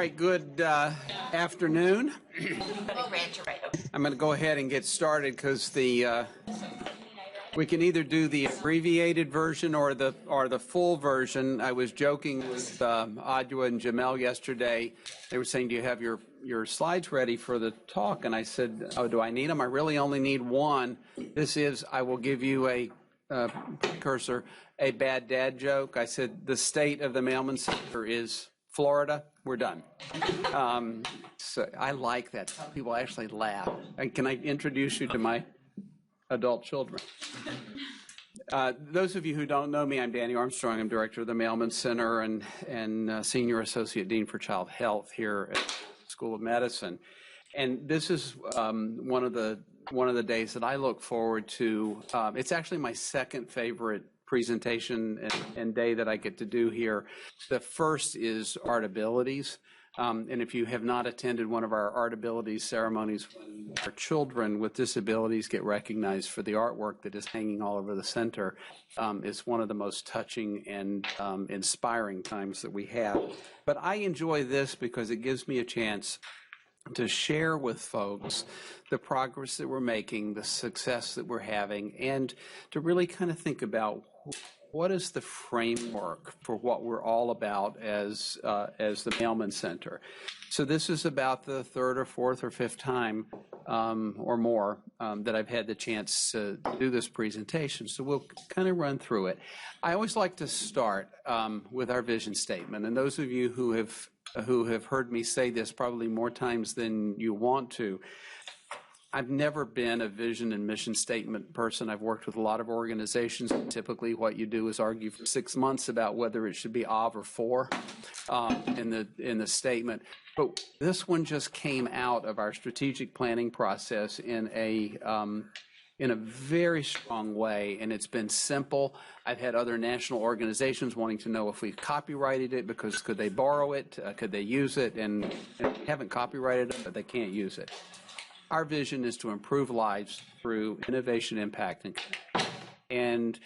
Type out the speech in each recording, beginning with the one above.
right, good afternoon. I'm going to go ahead and get started because we can either do the abbreviated version or the full version. I was joking with Adwa and Jamel yesterday. They were saying, "Do you have your slides ready for the talk?" And I said, "Oh, do I need them? I really only need one. This is, I will give you a precursor, a bad dad joke." I said, "The state of the Mailman Center is Florida. We're done." So I like that. Some people actually laugh. And can I introduce you to my adult children? Those of you who don't know me, I'm Danny Armstrong. I'm director of the Mailman Center and Senior Associate Dean for Child Health here at the School of Medicine. And this is one of the days that I look forward to. It's actually my second favorite presentation and day that I get to do here. The first is Art Abilities. And if you have not attended one of our Art Abilities ceremonies, when our children with disabilities get recognized for the artwork that is hanging all over the center, it's one of the most touching and inspiring times that we have. But I enjoy this because it gives me a chance to share with folks the progress that we're making, the success that we're having, and to really kind of think about what is the framework for what we're all about as the Mailman Center. So this is about the third or fourth or fifth time or more that I've had the chance to do this presentation. So we'll kind of run through it. I always like to start with our vision statement. And those of you who have heard me say this probably more times than you want to, I've never been a vision and mission statement person. I've worked with a lot of organizations. Typically what you do is argue for 6 months about whether it should be of or for in the statement. But this one just came out of our strategic planning process in a very strong way, and it's been simple. I've had other national organizations wanting to know if we've copyrighted it, because could they borrow it, could they use it, and they haven't copyrighted it, but they can't use it. Our vision is to improve lives through innovation, impact, and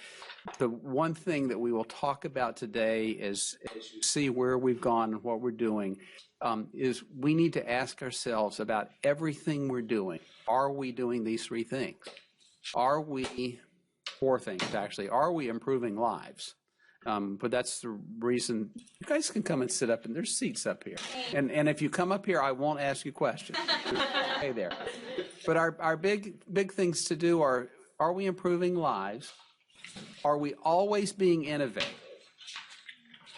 the one thing that we will talk about today is, as you see where we've gone and what we're doing, is we need to ask ourselves about everything we're doing. Are we doing these three things? Are we, four things actually, are we improving lives? But that's the reason you guys can come and sit up, and there's seats up here. And if you come up here, I won't ask you questions. Stay there. But our big things to do are we improving lives? Are we always being innovative?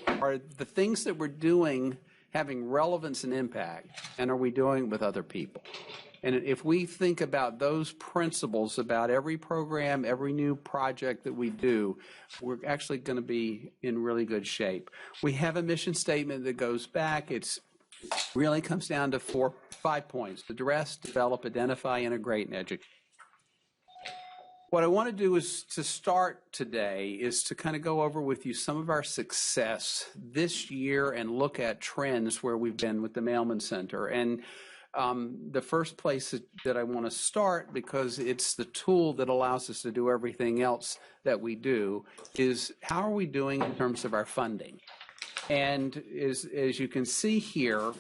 Are the things that we're doing having relevance and impact? And are we doing it with other people? And if we think about those principles about every program, every new project that we do, we're actually going to be in really good shape. We have a mission statement that goes back. It's really comes down to 5 points: address, develop, identify, integrate, and educate. What I want to do is to start today is to kind of go over with you some of our success this year and look at trends where we've been with the Mailman Center. And the first place that I want to start, because it's the tool that allows us to do everything else that we do, is how are we doing in terms of our funding? And as you can see here,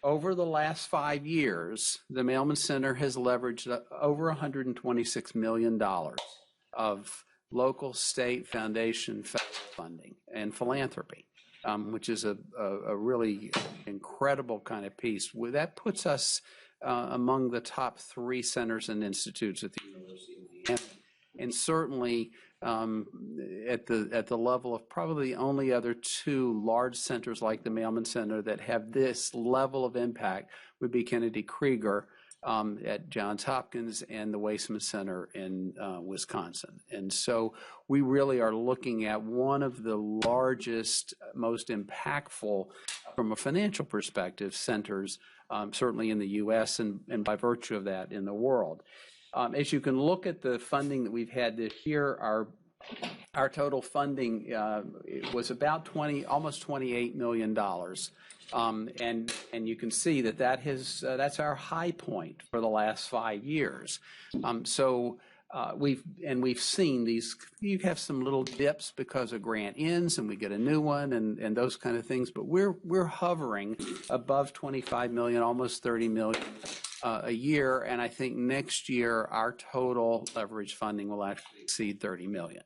over the last 5 years, the Mailman Center has leveraged over $126 million of local, state, foundation, federal funding and philanthropy. Which is a really incredible kind of piece. That puts us among the top 3 centers and institutes at the University of Indiana, and certainly at the level of probably the only other 2 large centers like the Mailman Center that have this level of impact would be Kennedy Krieger at Johns Hopkins and the Weissman Center in Wisconsin. And so we really are looking at one of the largest, most impactful, from a financial perspective, centers, certainly in the U.S. and by virtue of that in the world. As you can look at the funding that we've had this year, our total funding was about almost $28 million. And you can see that's our high point for the last 5 years. So we've seen these. You have some little dips because a grant ends and we get a new one and those kind of things. But we're hovering above 25 million, almost 30 million a year. And I think next year our total leverage funding will actually exceed 30 million.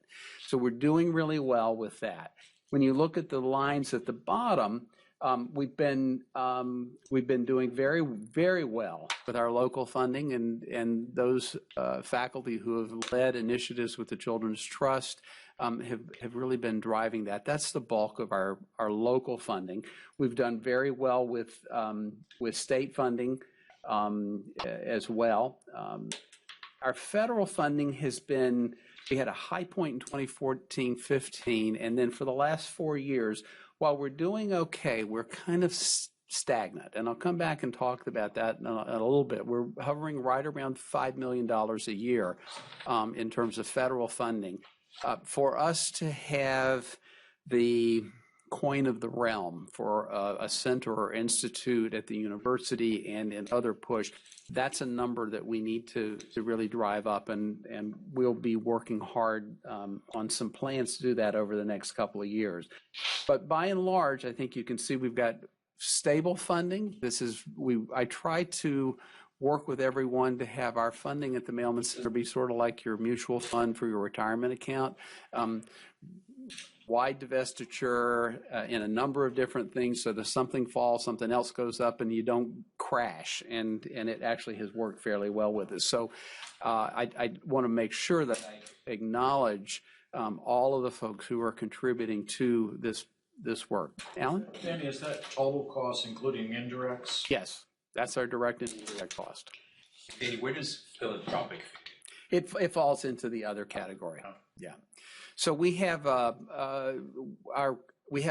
So we're doing really well with that. When you look at the lines at the bottom, we've been doing very, very well with our local funding and those faculty who have led initiatives with the Children's Trust have really been driving that. That's the bulk of our local funding. We've done very well with state funding as well. Our federal funding has been, we had a high point in 2014-15, and then for the last 4 years, while we're doing okay, we're kind of stagnant. And I'll come back and talk about that in a little bit. We're hovering right around $5 million a year in terms of federal funding. For us to have the coin of the realm for a center or institute at the university and in other push, that's a number that we need to really drive up, and we'll be working hard on some plans to do that over the next couple of years. But by and large, I think you can see we've got stable funding. I try to work with everyone to have our funding at the Mailman Center be sort of like your mutual fund for your retirement account. Wide divestiture in a number of different things, so that something falls, something else goes up, and you don't crash. And it actually has worked fairly well with us. So I want to make sure that I acknowledge all of the folks who are contributing to this work. Alan? Danny, is that total cost including indirects? Yes, that's our direct and indirect cost. Danny, where does philanthropic fit? It falls into the other category. Oh. Yeah. So we have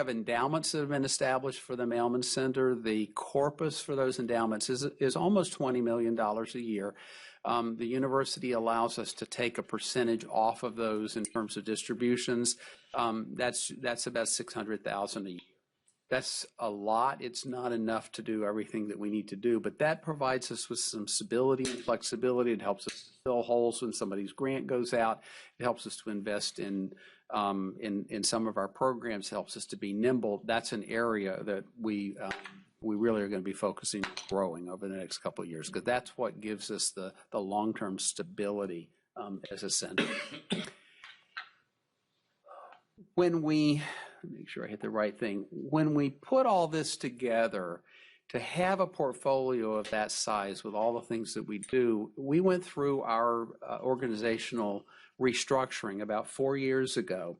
endowments that have been established for the Mailman Center. The corpus for those endowments is almost $20 million a year. The university allows us to take a percentage off of those in terms of distributions. That's about $600,000 a year. That's a lot. It's not enough to do everything that we need to do, but that provides us with some stability and flexibility. It helps us fill holes when somebody's grant goes out. It helps us to invest in some of our programs. It helps us to be nimble. That's an area that we really are going to be focusing on growing over the next couple of years, because that's what gives us the long-term stability as a center. Make sure I hit the right thing. When we put all this together, to have a portfolio of that size with all the things that we do, we went through our organizational restructuring about 4 years ago.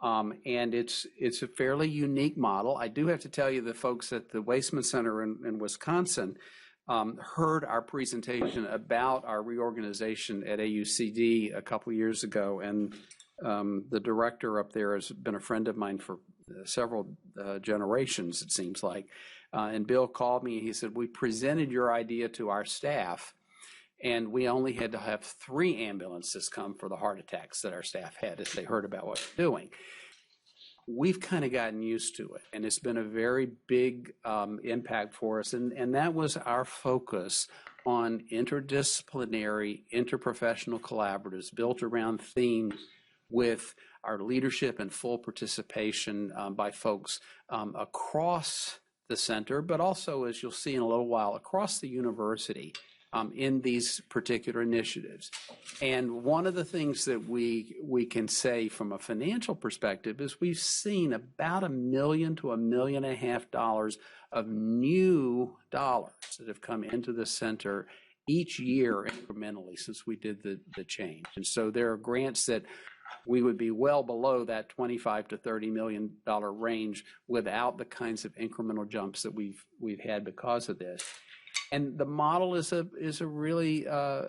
And it's a fairly unique model. I do have to tell you, the folks at the Wasteman Center in Wisconsin heard our presentation about our reorganization at AUCD a couple years ago, and the director up there has been a friend of mine for several generations, it seems like. And Bill called me and he said, we presented your idea to our staff, and we only had to have 3 ambulances come for the heart attacks that our staff had as they heard about what we're doing. We've kind of gotten used to it, and it's been a very big impact for us. And that was our focus on interdisciplinary, interprofessional collaboratives built around themes with our leadership and full participation by folks across the center, but also, as you'll see in a little while, across the university in these particular initiatives. And one of the things that we can say from a financial perspective is we've seen about $1 million to $1.5 million of new dollars that have come into the center each year incrementally since we did the change. And so there are grants that we would be well below that $25 to $30 million range without the kinds of incremental jumps that we've had because of this. And the model is a really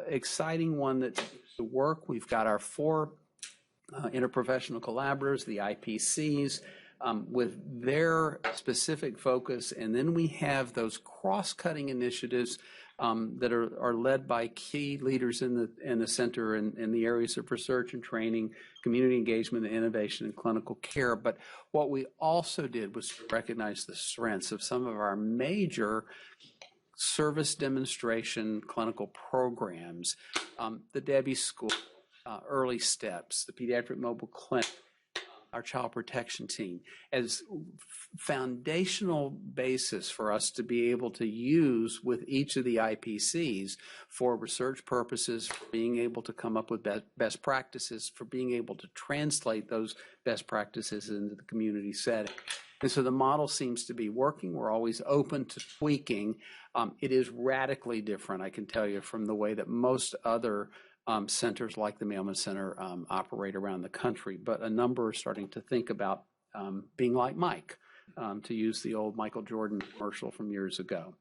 exciting one that to work. We've got our 4 interprofessional collaborators, the IPCs, with their specific focus, and then we have those cross-cutting initiatives that are led by key leaders in the center in the areas of research and training, community engagement, and innovation, and clinical care. But what we also did was recognize the strengths of some of our major service demonstration clinical programs, the Debbie School, early steps, the pediatric mobile clinic, our child protection team, as foundational basis for us to be able to use with each of the IPCs for research purposes, for being able to come up with best practices, for being able to translate those best practices into the community setting. And so the model seems to be working. We're always open to tweaking. It is radically different, I can tell you, from the way that most other centers like the Mailman Center operate around the country, but a number are starting to think about being like Mike, to use the old Michael Jordan commercial from years ago.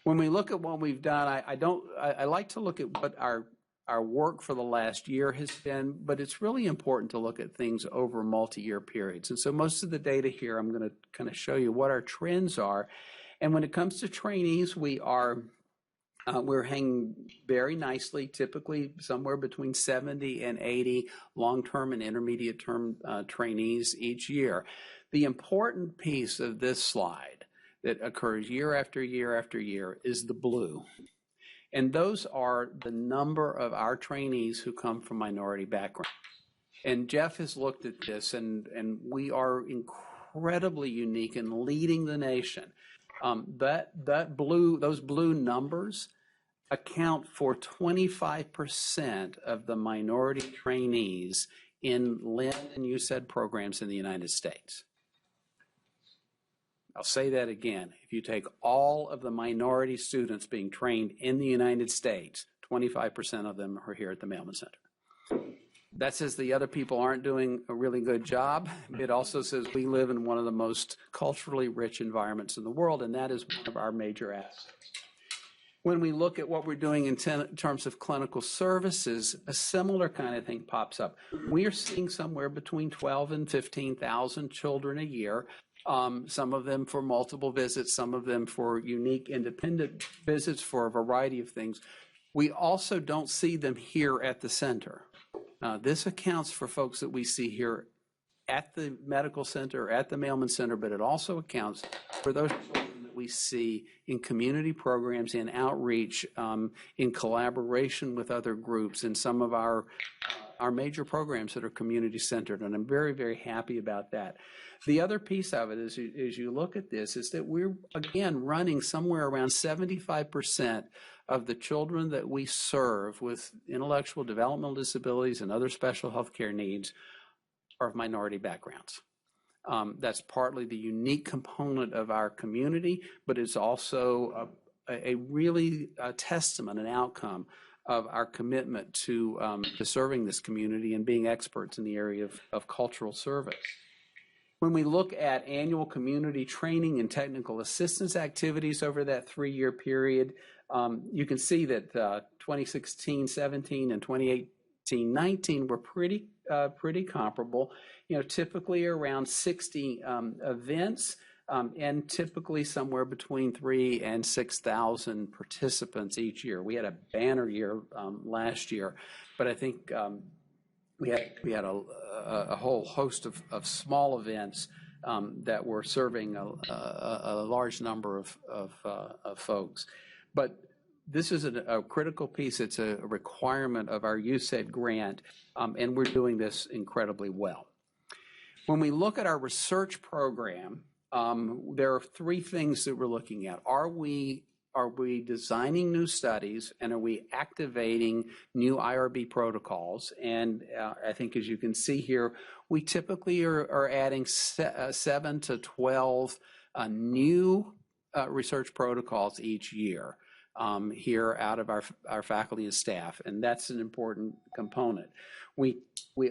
When we look at what we've done, I like to look at what our work for the last year has been, but it's really important to look at things over multi-year periods. And so most of the data here, I'm going to kind of show you what our trends are. And when it comes to trainees, we're hanging very nicely, typically somewhere between 70 and 80 long-term and intermediate-term trainees each year. The important piece of this slide that occurs year after year after year is the blue. And those are the number of our trainees who come from minority backgrounds. And Jeff has looked at this, and we are incredibly unique in leading the nation. Those blue numbers account for 25% of the minority trainees in LIN and USED programs in the United States. I'll say that again. If you take all of the minority students being trained in the United States, 25% of them are here at the Mailman Center. That says the other people aren't doing a really good job. It also says we live in one of the most culturally rich environments in the world, and that is one of our major assets. When we look at what we're doing in terms of clinical services, a similar kind of thing pops up. We are seeing somewhere between 12 and 15,000 children a year, some of them for multiple visits, some of them for unique independent visits for a variety of things. We also don't see them here at the center. This accounts for folks that we see here at the medical center, at the Mailman Center, but it also accounts for those children that we see in community programs, in outreach, in collaboration with other groups, in some of our major programs that are community centered, and I'm very, very happy about that. The other piece of it is, as you look at this, is that we're, again, running somewhere around 75% of the children that we serve with intellectual developmental disabilities and other special health care needs are of minority backgrounds. That's partly the unique component of our community, but it's also a really testament, an outcome of our commitment to serving this community and being experts in the area of cultural service. When we look at annual community training and technical assistance activities over that 3-year period, you can see that 2016-17 and 2018-19 were pretty comparable. You know, typically around 60 events, and typically somewhere between 3,000 and 6,000 participants each year. We had a banner year last year, but I think we had a whole host of small events that were serving a large number of folks. But this is a critical piece. It's a requirement of our USAID grant, and we're doing this incredibly well. When we look at our research program, there are 3 things that we're looking at. Are we designing new studies, and are we activating new IRB protocols? And I think, as you can see here, we typically are adding 7 to 12 new research protocols each year here out of our faculty and staff, and that's an important component. We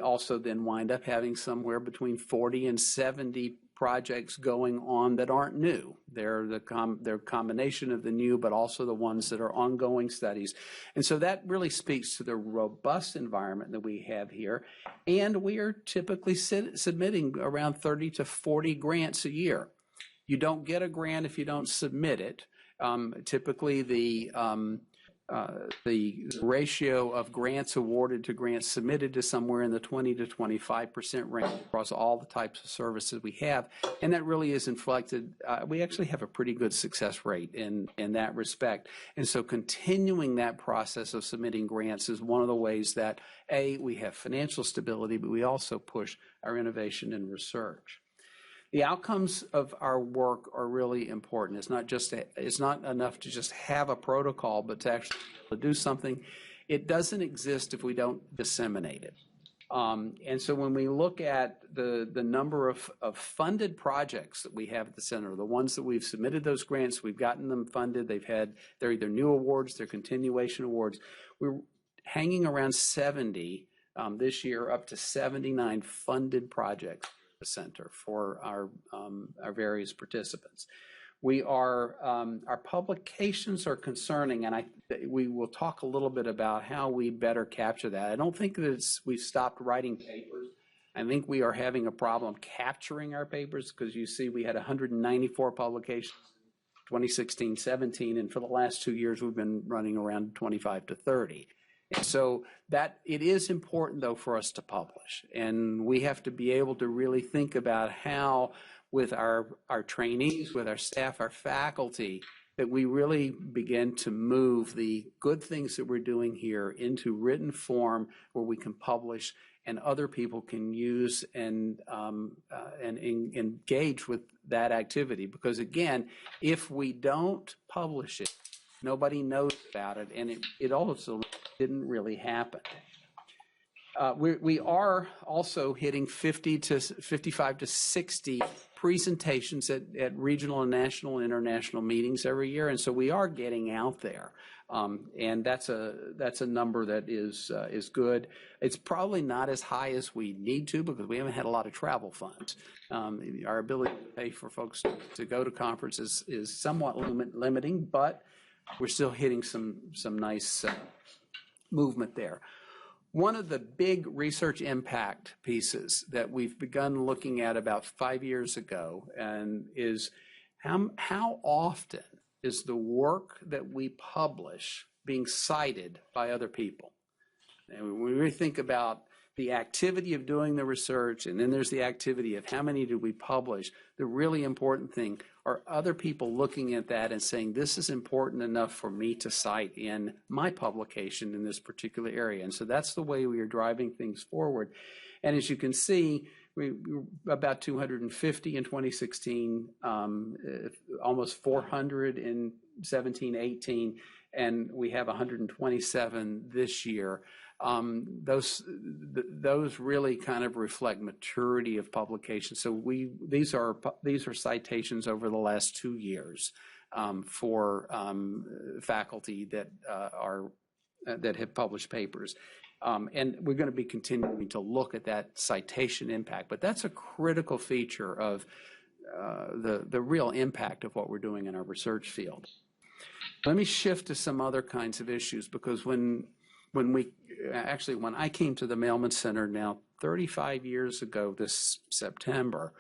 also then wind up having somewhere between 40 and 70 projects going on that aren't new. They're a combination of the new, but also the ones that are ongoing studies. And so that really speaks to the robust environment that we have here. And we are typically submitting around 30 to 40 grants a year. You don't get a grant if you don't submit it. Typically, the ratio of grants awarded to grants submitted to somewhere in the 20 to 25% range across all the types of services we have. And that really is inflected. We actually have a pretty good success rate in that respect. And so continuing that process of submitting grants is one of the ways that, A, we have financial stability, but we also push our innovation and research. The outcomes of our work are really important. It's not enough to just have a protocol, but to actually do something. It doesn't exist if we don't disseminate it. And so when we look at the number of funded projects that we have at the center, the ones that we've submitted those grants, we've gotten them funded, they're either new awards, they're continuation awards. We're hanging around 70 this year, up to 79 funded projects center for our various participants. Our publications are concerning, and we will talk a little bit about how we better capture that. I don't think that we've stopped writing papers. I think we are having a problem capturing our papers, because you see we had 194 publications 2016-17, and for the last 2 years we've been running around 25 to 30. So that it is important, though, for us to publish, and we have to be able to really think about how, with our trainees, with our staff, our faculty, that we really begin to move the good things that we're doing here into written form where we can publish and other people can use and engage with that activity. Because again, if we don't publish it, nobody knows about it, and it also didn't really happen. We are also hitting 50 to 55 to 60 presentations at regional and national and international meetings every year, and so we are getting out there, and that's a number that is good. It's probably not as high as we need to, because we haven't had a lot of travel funds. Our ability to pay for folks to go to conferences is somewhat limiting, but we're still hitting some nice movement there. One of the big research impact pieces that we've begun looking at about 5 years ago and is how often is the work that we publish being cited by other people? And when we think about the activity of doing the research, and then there's the activity of how many do we publish, the really important thing are other people looking at that and saying, this is important enough for me to cite in my publication in this particular area. And so that's the way we are driving things forward. And as you can see, we were about 250 in 2016, almost 400 in 17, 18, and we have 127 this year. Those really kind of reflect maturity of publication. So these are citations over the last 2 years for faculty that have published papers. And we're going to be continuing to look at that citation impact, but that's a critical feature of the real impact of what we're doing in our research field. Let me shift to some other kinds of issues, because when I came to the Mailman Center now 35 years ago this September,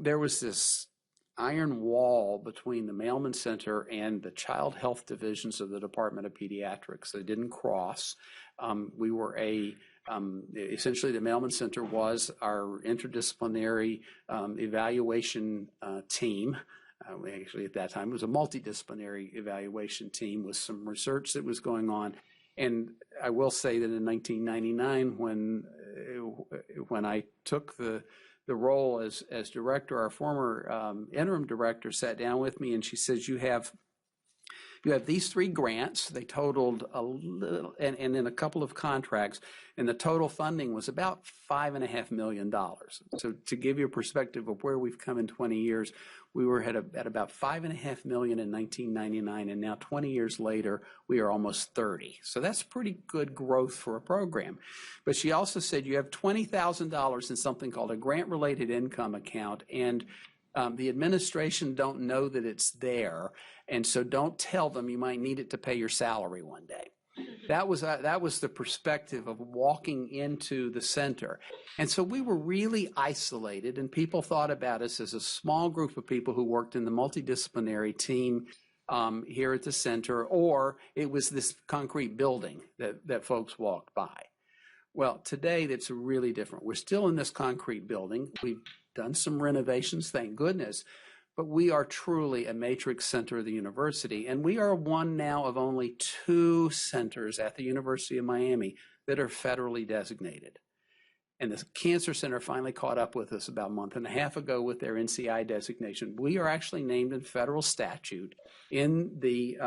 there was this iron wall between the Mailman Center and the child health divisions of the Department of Pediatrics. They didn't cross. We were essentially the Mailman Center was our interdisciplinary evaluation team. Actually, at that time, it was a multidisciplinary evaluation team with some research that was going on. And I will say that in 1999, when I took the role as director, our former interim director sat down with me and she says, you have these 3 grants. They totaled a little, and then a couple of contracts, and the total funding was about $5.5 million. So to give you a perspective of where we've come in 20 years, we were at about $5.5 million in 1999, and now 20 years later, we are almost 30. So that's pretty good growth for a program. But she also said you have $20,000 in something called a grant-related income account, and the administration don't know that it's there, and so don't tell them you might need it to pay your salary one day. That was the perspective of walking into the center. And so we were really isolated, and people thought about us as a small group of people who worked in the multidisciplinary team here at the center, or it was this concrete building that folks walked by. Well, today that's really different. We're still in this concrete building. We've done some renovations, thank goodness, but we are truly a matrix center of the university, and we are one now of only 2 centers at the University of Miami that are federally designated. And the Cancer Center finally caught up with us about a month and a half ago with their NCI designation. We are actually named in federal statute in the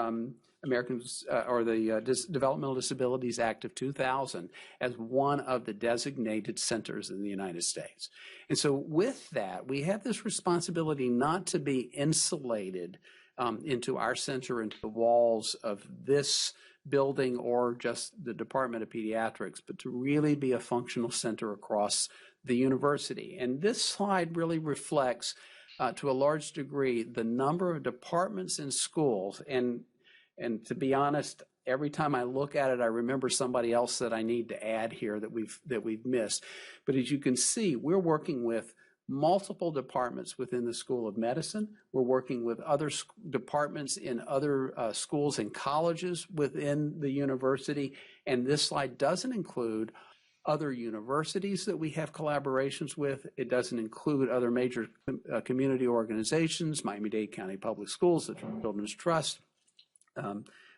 Developmental Disabilities Act of 2000 as one of the designated centers in the United States. And so with that, we have this responsibility not to be insulated into our center, into the walls of this building or just the Department of Pediatrics, but to really be a functional center across the university. And this slide really reflects, to a large degree, the number of departments and schools. And to be honest, every time I look at it, I remember somebody else that I need to add here that we've missed. But as you can see, we're working with multiple departments within the School of Medicine. We're working with other departments in other schools and colleges within the university. And this slide doesn't include other universities that we have collaborations with. It doesn't include other major community organizations, Miami-Dade County Public Schools, the Children's Trust,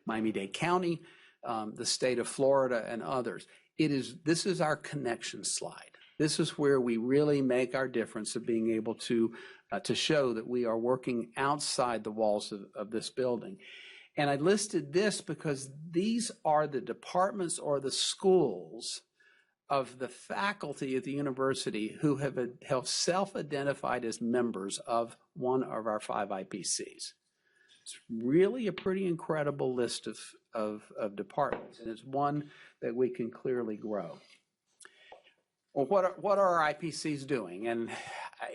Miami-Dade County, the state of Florida, and others. This is our connection slide. This is where we really make our difference of being able to show that we are working outside the walls of this building. And I listed this because these are the departments or the schools of the faculty at the university who have self-identified as members of one of our 5 IPCs. It's really a pretty incredible list of departments, and it's one that we can clearly grow. Well, what are our IPCs doing? And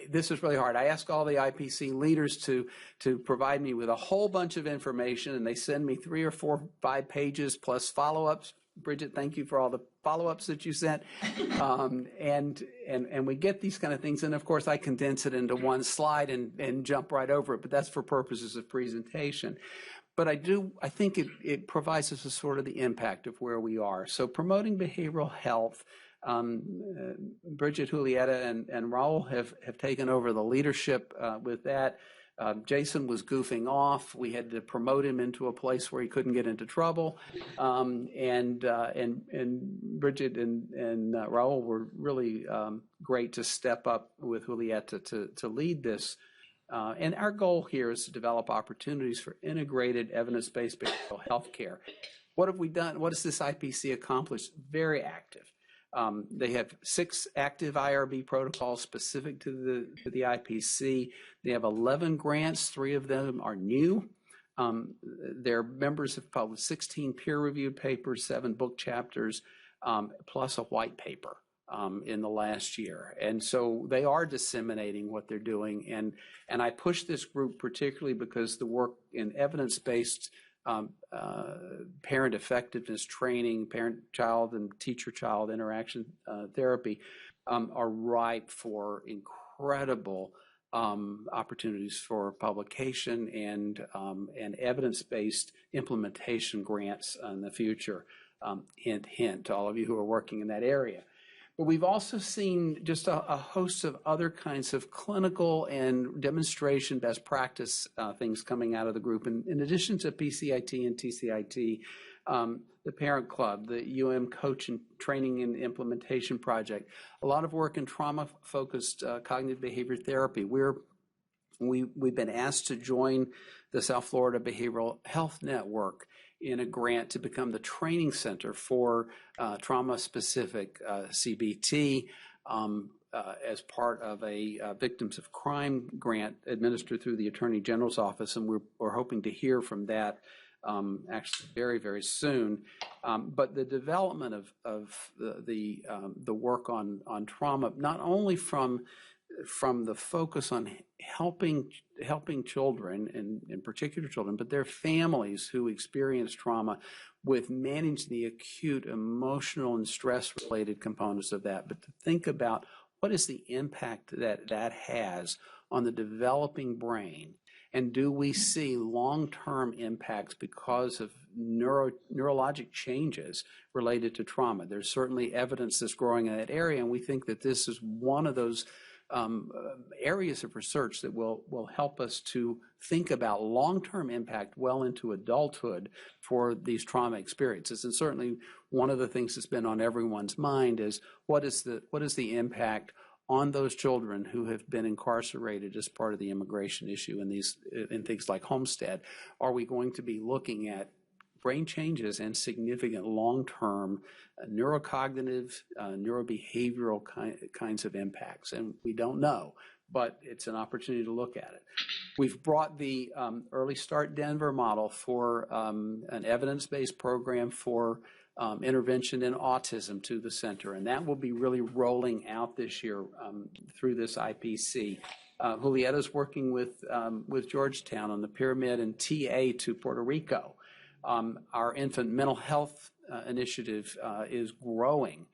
this is really hard. I ask all the IPC leaders to provide me with a whole bunch of information, and they send me 3 or 4, 5 pages plus follow-ups. Bridget, thank you for all the follow-ups that you sent. And we get these kind of things, and of course I condense it into one slide and jump right over it, but that's for purposes of presentation. But I think it provides us a sort of the impact of where we are. So promoting behavioral health, Bridget, Julieta, and Raul have taken over the leadership with that. Jason was goofing off. We had to promote him into a place where he couldn't get into trouble. And Bridget and Raul were really great to step up with Julieta to lead this. And our goal here is to develop opportunities for integrated evidence-based behavioral health care. What have we done? What has this IPC accomplished? Very active. They have 6 active IRB protocols specific to the IPC. They have 11 grants. 3 of them are new. Their members have published 16 peer-reviewed papers, 7 book chapters, plus a white paper in the last year. And so they are disseminating what they're doing. And I push this group particularly because the work in evidence-based parent effectiveness training, parent-child and teacher-child interaction therapy are ripe for incredible opportunities for publication and evidence-based implementation grants in the future. Hint, hint to all of you who are working in that area. But we've also seen just a host of other kinds of clinical and demonstration best practice things coming out of the group. And in addition to PCIT and TCIT, the Parent Club, the Coach and Training and Implementation Project, a lot of work in trauma-focused cognitive behavior therapy. We've been asked to join the South Florida Behavioral Health Network in a grant to become the training center for trauma-specific CBT as part of a Victims of Crime grant administered through the Attorney General's office, and we're hoping to hear from that actually very, very soon. But the development of the work on trauma, not only from the focus on helping children, and in particular children, but their families who experience trauma with managing the acute emotional and stress-related components of that, but to think about what is the impact that has on the developing brain And do we see long-term impacts because of neurologic changes related to trauma? There's certainly evidence that's growing in that area, and we think that this is one of those areas of research that will help us to think about long-term impact well into adulthood for these trauma experiences. And certainly one of the things that's been on everyone's mind is what is the impact on those children who have been incarcerated as part of the immigration issue in things like Homestead? Are we going to be looking at brain changes and significant long-term neurocognitive, neurobehavioral kinds of impacts? And we don't know, but it's an opportunity to look at it. We've brought the Early Start Denver model for an evidence-based program for intervention in autism to the center, and that will be really rolling out this year through this IPC. Julietta's working with Georgetown on the pyramid and TA to Puerto Rico. Our infant mental health initiative is growing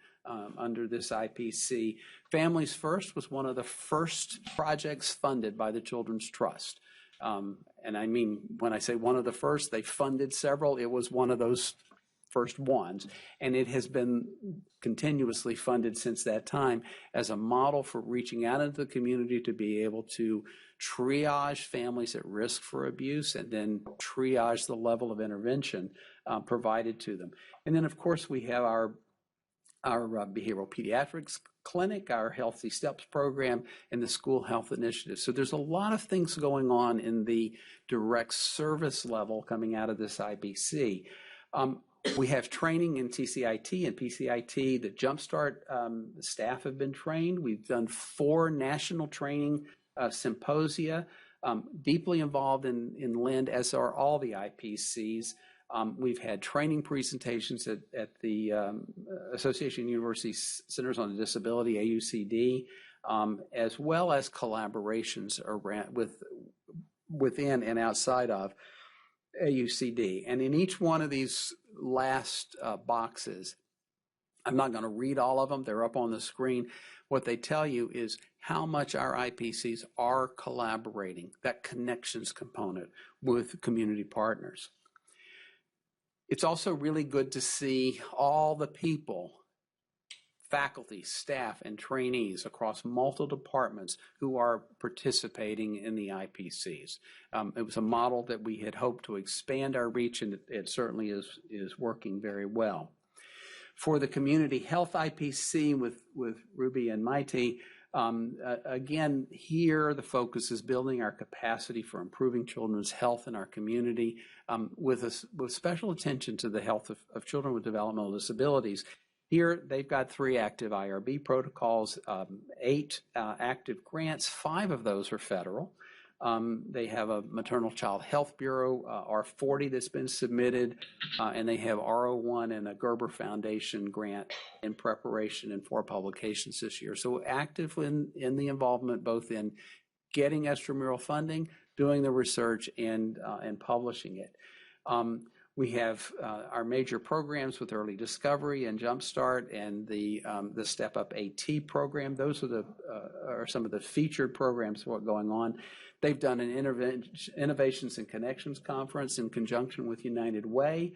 under this IPC. Families First was one of the first projects funded by the Children's Trust. And I mean, when I say one of the first, they funded several. It was one of those first ones, and it has been continuously funded since that time as a model for reaching out into the community to be able to triage families at risk for abuse and then triage the level of intervention provided to them. And then, of course, we have our behavioral pediatrics clinic, our Healthy Steps program, and the school health initiative. So there's a lot of things going on in the direct service level coming out of this IBC. We have training in TCIT and PCIT. The Jumpstart staff have been trained. We've done 4 national training symposia, deeply involved in LEND, as are all the IPCs. We've had training presentations at the Association of University Centers on Disability, AUCD, as well as collaborations around within and outside of AUCD. And in each one of these last boxes, I'm not going to read all of them. They're up on the screen. What they tell you is how much our IPCs are collaborating, that connections component with community partners. It's also really good to see all the people, faculty, staff, and trainees across multiple departments who are participating in the IPCs. It was a model that we had hoped to expand our reach, and it certainly is working very well. For the community health IPC with Ruby and Maite, again, here the focus is building our capacity for improving children's health in our community with special attention to the health of children with developmental disabilities. Here, they've got 3 active IRB protocols, 8 active grants. 5 of those are federal. They have a Maternal Child Health Bureau, R40, that's been submitted, and they have R01 and a Gerber Foundation grant in preparation and 4 publications this year. So active in the involvement, both in getting extramural funding, doing the research, and publishing it. We have our major programs with Early Discovery and Jumpstart and the Step Up AT program. Those are some of the featured programs for what's going on. They've done an Innovations and Connections Conference in conjunction with United Way,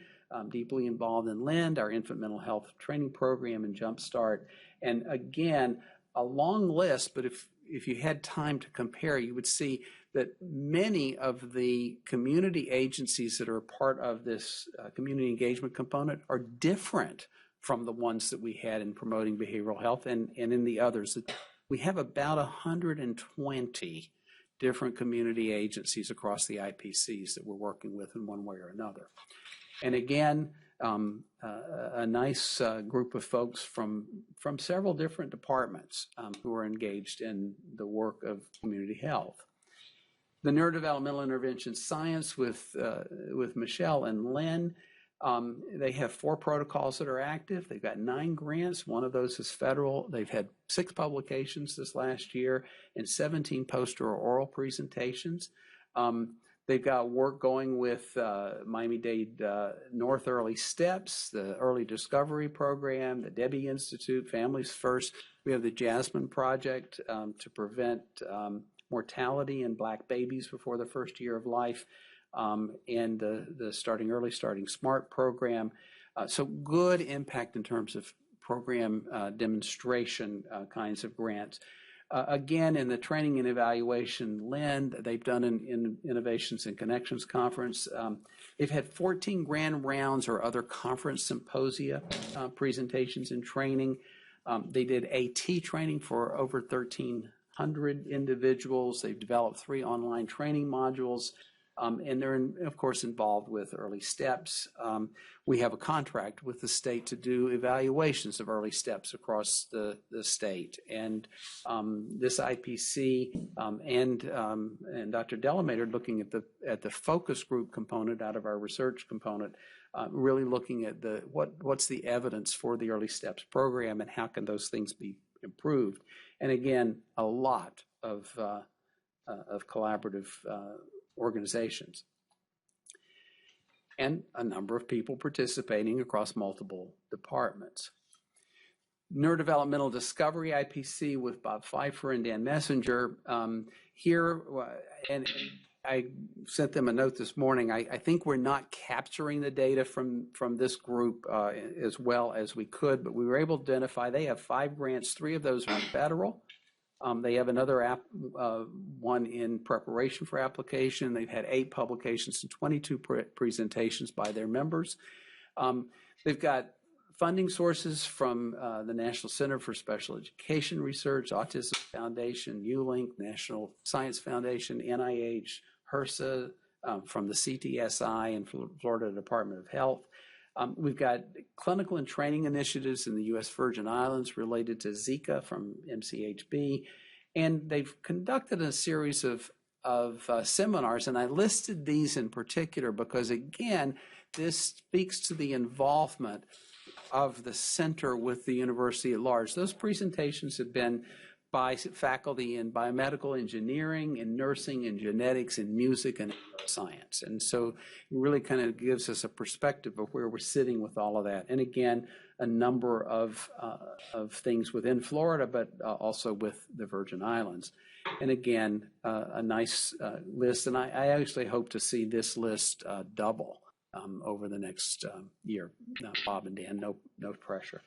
deeply involved in LEND, our infant mental health training program, and Jumpstart. And again, a long list, but if you had time to compare, you would see that many of the community agencies that are part of this community engagement component are different from the ones that we had in promoting behavioral health and in the others. We have about 120 different community agencies across the IPCs that we're working with in one way or another. And again, a nice group of folks from several different departments who are engaged in the work of community health. The neurodevelopmental intervention science with Michelle and Lynn, they have 4 protocols that are active. They've got 9 grants. One of those is federal. They've had 6 publications this last year and 17 poster or oral presentations. They've got work going with Miami-Dade North Early Steps, the Early Discovery Program, the Debbie Institute, Families First. We have the Jasmine Project to prevent mortality in Black babies before the first year of life, and the Starting Smart program. So good impact in terms of program demonstration kinds of grants. Again, in the training and evaluation LEND, they've done an Innovations and Connections Conference. They've had 14 grand rounds or other conference symposia presentations and training. They did AT training for over 1,300 individuals. They've developed 3 online training modules. And they're, of course, involved with early steps. We have a contract with the state to do evaluations of early steps across the state. And this IPC and Dr. Delamater looking at the focus group component out of our research component, really looking at what's the evidence for the early steps program and how can those things be improved. And again, a lot of collaborative organizations, and a number of people participating across multiple departments. Neurodevelopmental Discovery IPC with Bob Pfeiffer and Dan Messenger. Here, and I sent them a note this morning, I think we're not capturing the data from this group as well as we could, but we were able to identify they have 5 grants, 3 of those are federal. They have another one in preparation for application. They've had 8 publications and 22 presentations by their members. They've got funding sources from the National Center for Special Education Research, Autism Foundation, ULINK, National Science Foundation, NIH, HRSA, from the CTSI and Florida Department of Health. We've got clinical and training initiatives in the U.S. Virgin Islands related to Zika from MCHB, and they've conducted a series of seminars, and I listed these in particular because, again, this speaks to the involvement of the center with the university at large. Those presentations have been by faculty in biomedical engineering, in nursing, in genetics, in music, and science. And so it really kind of gives us a perspective of where we're sitting with all of that. And again, a number of things within Florida, but also with the Virgin Islands. And again, a nice list. And I actually hope to see this list double over the next year. Bob and Dan, no pressure.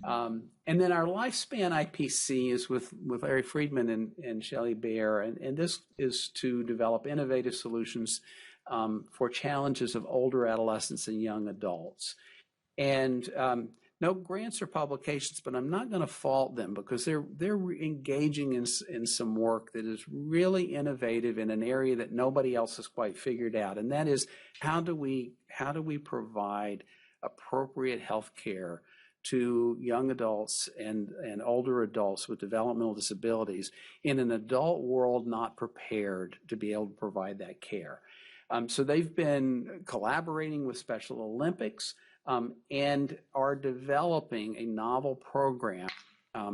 And then our lifespan IPC is with Larry Friedman and Shelley Baer, and this is to develop innovative solutions for challenges of older adolescents and young adults. And no grants or publications, but I'm not going to fault them because they're engaging in some work that is really innovative in an area that nobody else has quite figured out, and that is how do we provide appropriate health care to young adults and older adults with developmental disabilities in an adult world not prepared to be able to provide that care. So they've been collaborating with Special Olympics and are developing a novel program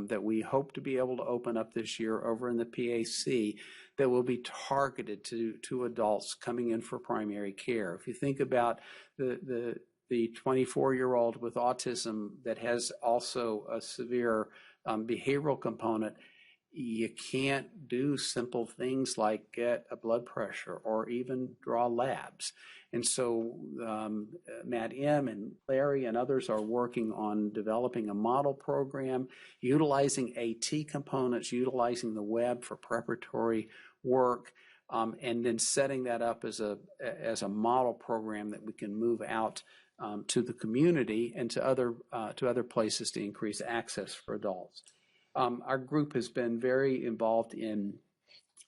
that we hope to be able to open up this year over in the PAC that will be targeted to adults coming in for primary care. If you think about the 24-year-old with autism that has also a severe behavioral component, you can't do simple things like get a blood pressure or even draw labs. And so Matt M. and Larry and others are working on developing a model program, utilizing AT components, utilizing the web for preparatory work, and then setting that up as a model program that we can move out to the community and to other places to increase access for adults. Our group has been very involved in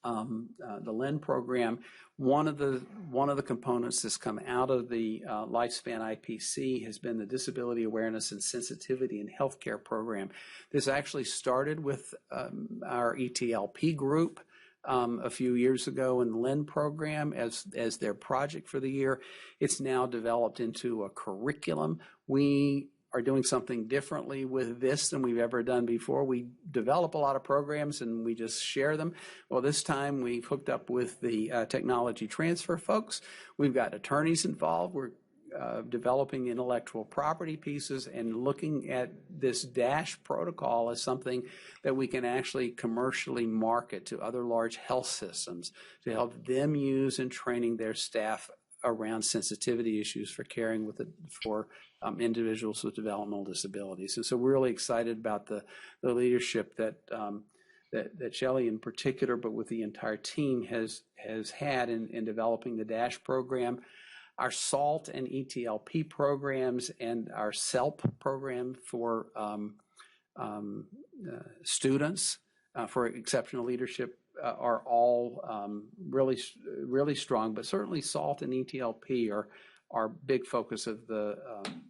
the LEND program. One of the components that's come out of the Lifespan IPC has been the Disability Awareness and Sensitivity in Healthcare program. This actually started with our ETLP group a few years ago in the LEND program as their project for the year. It's now developed into a curriculum. We are doing something differently with this than we've ever done before. We develop a lot of programs and we just share them. Well, this time we've hooked up with the technology transfer folks. We've got attorneys involved. We're developing intellectual property pieces and looking at this DASH protocol as something that we can actually commercially market to other large health systems to help them use in training their staff around sensitivity issues for caring for individuals with developmental disabilities. And so we're really excited about the leadership that Shelley in particular, but with the entire team has had in developing the DASH program. Our SALT and ETLP programs and our SELP program for students for exceptional leadership are all really strong, but certainly SALT and ETLP are big focus of the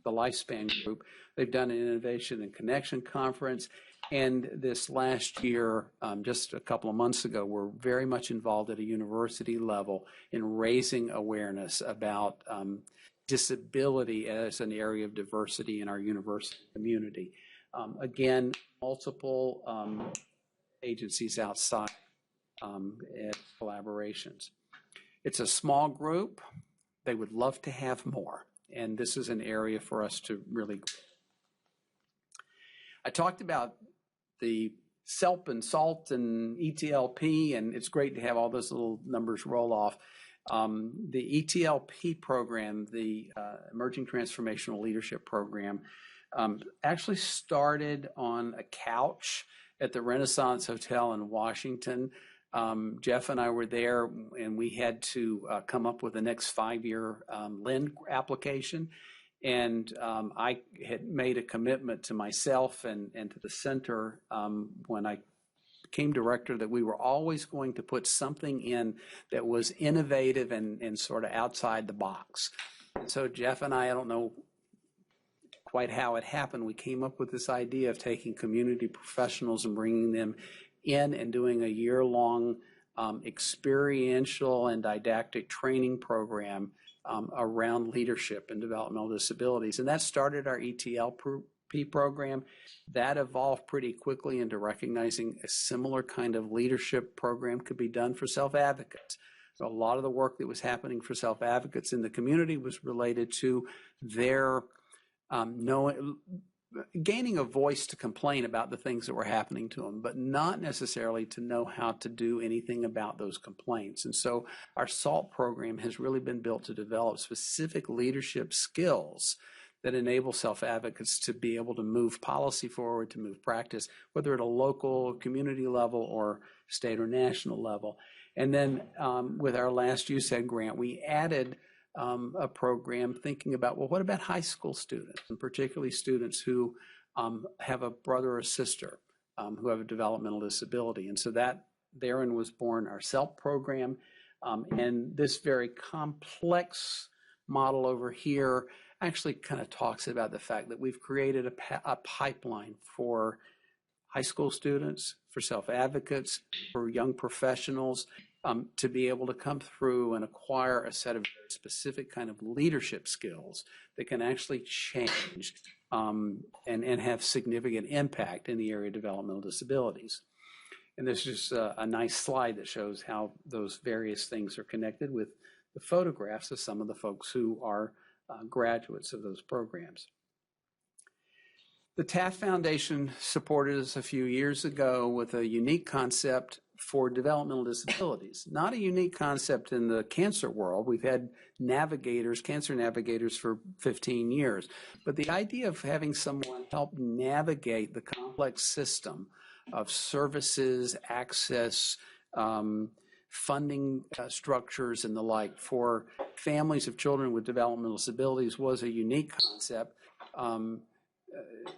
Lifespan group. They've done an Innovation and Connection Conference, and this last year, just a couple of months ago, we're very much involved at a university level in raising awareness about disability as an area of diversity in our university community. Again, multiple agencies outside and collaborations. It's a small group. They would love to have more, and this is an area for us to really grow. I talked about the SELP and SALT and ETLP, and it's great to have all those little numbers roll off. The ETLP program, the Emerging Transformational Leadership Program, actually started on a couch at the Renaissance Hotel in Washington. Jeff and I were there, and we had to come up with the next 5-year LEND application. And I had made a commitment to myself and to the center when I became director that we were always going to put something in that was innovative and sort of outside the box. And so Jeff and I don't know quite how it happened, we came up with this idea of taking community professionals and bringing them in and doing a year-long experiential and didactic training program around leadership and developmental disabilities. And that started our ETLP program. That evolved pretty quickly into recognizing a similar kind of leadership program could be done for self-advocates. So a lot of the work that was happening for self-advocates in the community was related to their gaining a voice to complain about the things that were happening to them, but not necessarily to know how to do anything about those complaints. And so our SALT program has really been built to develop specific leadership skills that enable self-advocates to be able to move policy forward, to move practice, whether at a local community level or state or national level. And then with our last USAID grant, we added a program thinking about, well, what about high school students, and particularly students who have a brother or sister who have a developmental disability. And so that therein was born our SELP program. And this very complex model over here actually kind of talks about the fact that we've created a pipeline for high school students, for self-advocates, for young professionals, to be able to come through and acquire a set of specific kind of leadership skills that can actually change and have significant impact in the area of developmental disabilities. And this is just a nice slide that shows how those various things are connected with the photographs of some of the folks who are graduates of those programs. The Taft Foundation supported us a few years ago with a unique concept for developmental disabilities. Not a unique concept in the cancer world. We've had navigators, cancer navigators for 15 years. But the idea of having someone help navigate the complex system of services, access, funding structures and the like for families of children with developmental disabilities was a unique concept.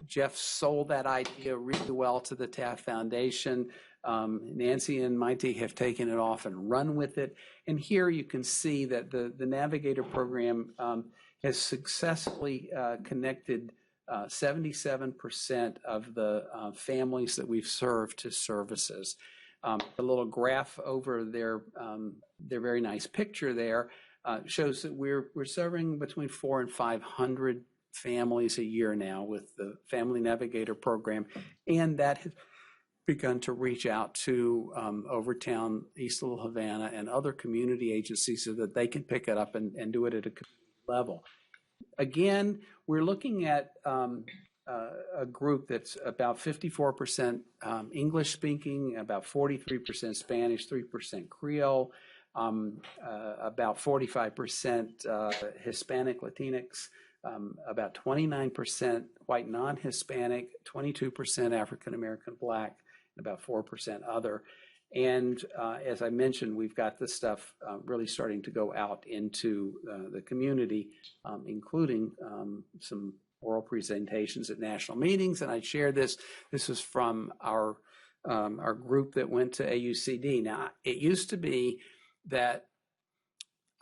Jeff sold that idea really well to the Taft Foundation. Nancy and Maite have taken it off and run with it. And here you can see that the Navigator program has successfully connected 77% of the families that we've served to services. The little graph over their very nice picture there shows that we're serving between 400 and 500 families a year now with the Family Navigator program, and that has begun to reach out to Overtown, East Little Havana, and other community agencies so that they can pick it up and do it at a community level. Again, we're looking at a group that's about 54% English speaking, about 43% Spanish, 3% Creole, about 45% Hispanic Latinx, about 29% white non-Hispanic, 22% African American Black, and about 4% other. And as I mentioned, we've got this stuff really starting to go out into the community, including some oral presentations at national meetings. And I shared this. This is from our group that went to AUCD. Now, it used to be that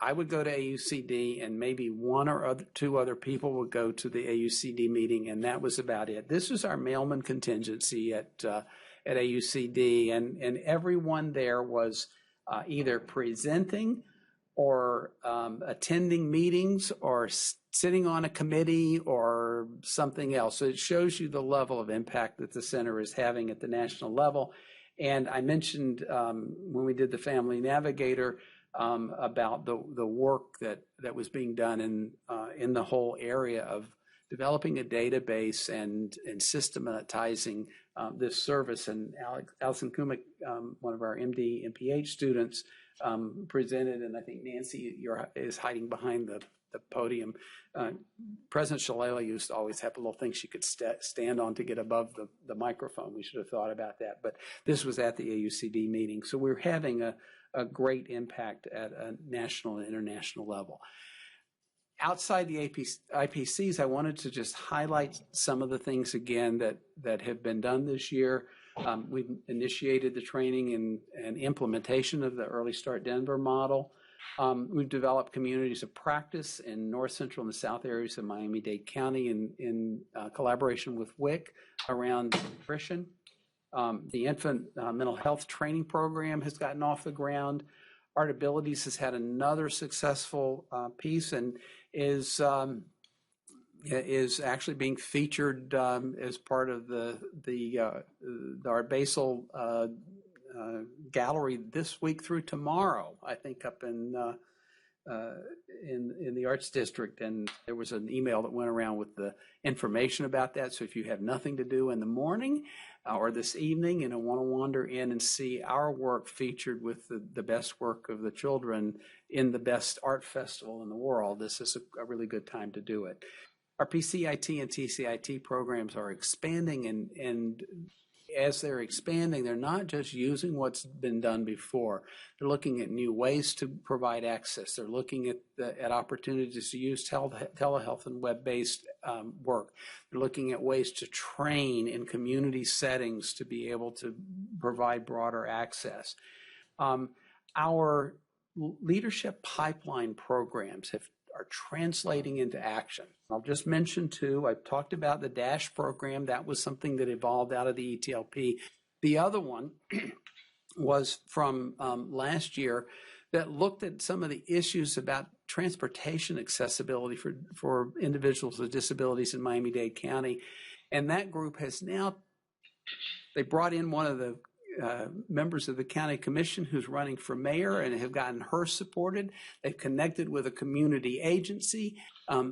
I would go to AUCD and maybe one or two other people would go to the AUCD meeting, and that was about it. This is our Mailman contingency at AUCD, and everyone there was either presenting or attending meetings or sitting on a committee or something else. So it shows you the level of impact that the center is having at the national level. And I mentioned when we did the Family Navigator about the work that was being done in the whole area of developing a database and systematizing this service. And Allison Kumick, one of our MD and PhD students, presented, and I think Nancy is hiding behind the podium. President Shalala used to always have a little thing she could stand on to get above the microphone. We should have thought about that. But this was at the AUCD meeting. So we're having a great impact at a national and international level. Outside the IPCs, I wanted to just highlight some of the things again that have been done this year. We've initiated the training and implementation of the Early Start Denver model. We've developed communities of practice in north, central, and the south areas of Miami-Dade County in collaboration with WIC around nutrition. The infant mental health training program has gotten off the ground. Art Abilities has had another successful piece and is actually being featured as part of the Art Basel gallery this week through tomorrow, I think, up in the Arts District. And there was an email that went around with the information about that. So if you have nothing to do in the morning or this evening and want to wander in and see our work featured with the best work of the children in the best art festival in the world, this is a really good time to do it. Our PCIT and TCIT programs are expanding, and as they're expanding, they're not just using what's been done before. They're looking at new ways to provide access. They're looking at opportunities to use telehealth and web-based work. They're looking at ways to train in community settings to be able to provide broader access. Our leadership pipeline programs are translating into action. I'll just mention two. I've talked about the DASH program. That was something that evolved out of the ETLP. The other one was from last year that looked at some of the issues about transportation accessibility for individuals with disabilities in Miami-Dade County. And that group has now, they brought in one of the members of the county commission who's running for mayor and have gotten her supported. They've connected with a community agency.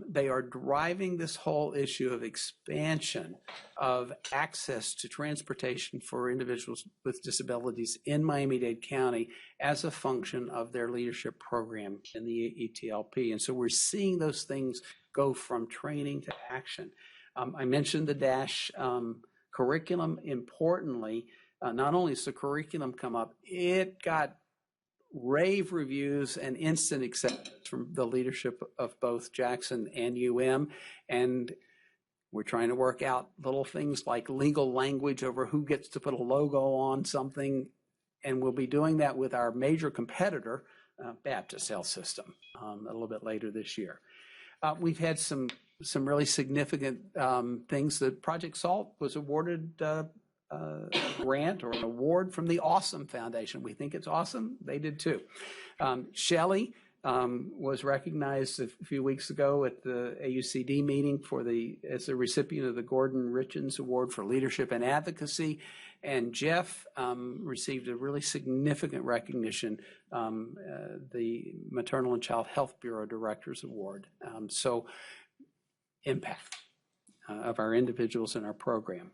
They are driving this whole issue of expansion of access to transportation for individuals with disabilities in Miami-Dade County as a function of their leadership program in the ETLP. And so we're seeing those things go from training to action. I mentioned the DASH curriculum. Importantly, not only does the curriculum come up, it got rave reviews and instant acceptance from the leadership of both Jackson and and we're trying to work out little things like legal language over who gets to put a logo on something, and we'll be doing that with our major competitor, Baptist Health System, a little bit later this year. We've had some really significant things. The Project SALT was awarded grant or an award from the Awesome Foundation. We think it's awesome. They did too. Shelley was recognized a few weeks ago at the AUCD meeting as the recipient of the Gordon Richens Award for Leadership and Advocacy. And Jeff received a really significant recognition, the Maternal and Child Health Bureau Directors Award. So impact of our individuals in our program.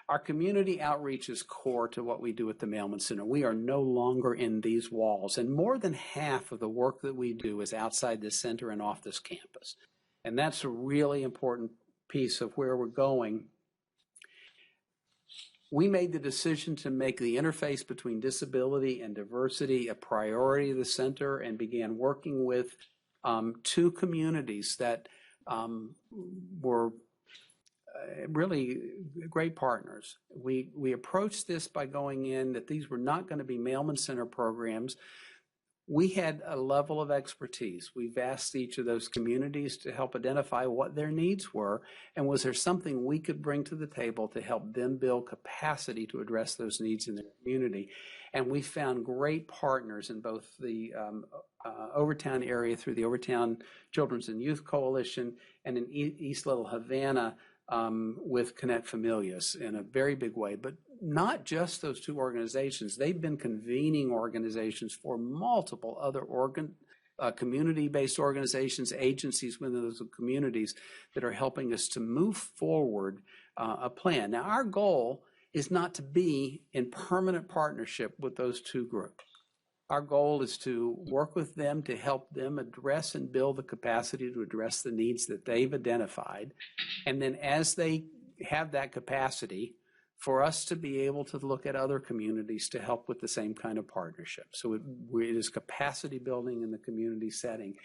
Our community outreach is core to what we do at the Mailman Center. We are no longer in these walls, and more than half of the work that we do is outside this center and off this campus. And that's a really important piece of where we're going. We made the decision to make the interface between disability and diversity a priority of the center and began working with two communities that were really great partners. We approached this by going in that these were not going to be Mailman Center programs. We had a level of expertise. We've asked each of those communities to help identify what their needs were, and was there something we could bring to the table to help them build capacity to address those needs in their community. And we found great partners in both the Overtown area through the Overtown Children's and Youth Coalition and in East Little Havana with Connect Familias in a very big way. But not just those two organizations. They've been convening organizations for multiple other community-based organizations, agencies within those communities that are helping us to move forward a plan. Now, our goal is not to be in permanent partnership with those two groups. Our goal is to work with them to help them address and build the capacity to address the needs that they've identified. And then as they have that capacity, for us to be able to look at other communities to help with the same kind of partnership. So it is capacity building in the community setting.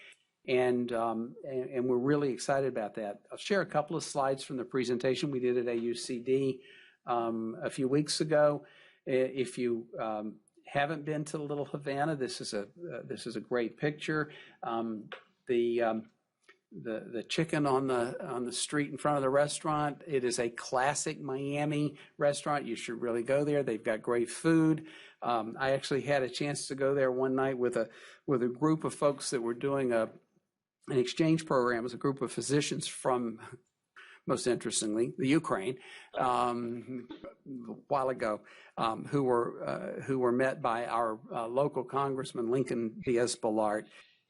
And we're really excited about that. I'll share a couple of slides from the presentation we did at AUCD a few weeks ago. If you haven't been to Little Havana, this is a great picture. The chicken on the street in front of the restaurant, it is a classic Miami restaurant. You should really go there. They've got great food. I actually had a chance to go there one night with a group of folks that were doing an exchange program. It was a group of physicians from, most interestingly, the Ukraine, a while ago, who were met by our local congressman, Lincoln Diaz-Balart.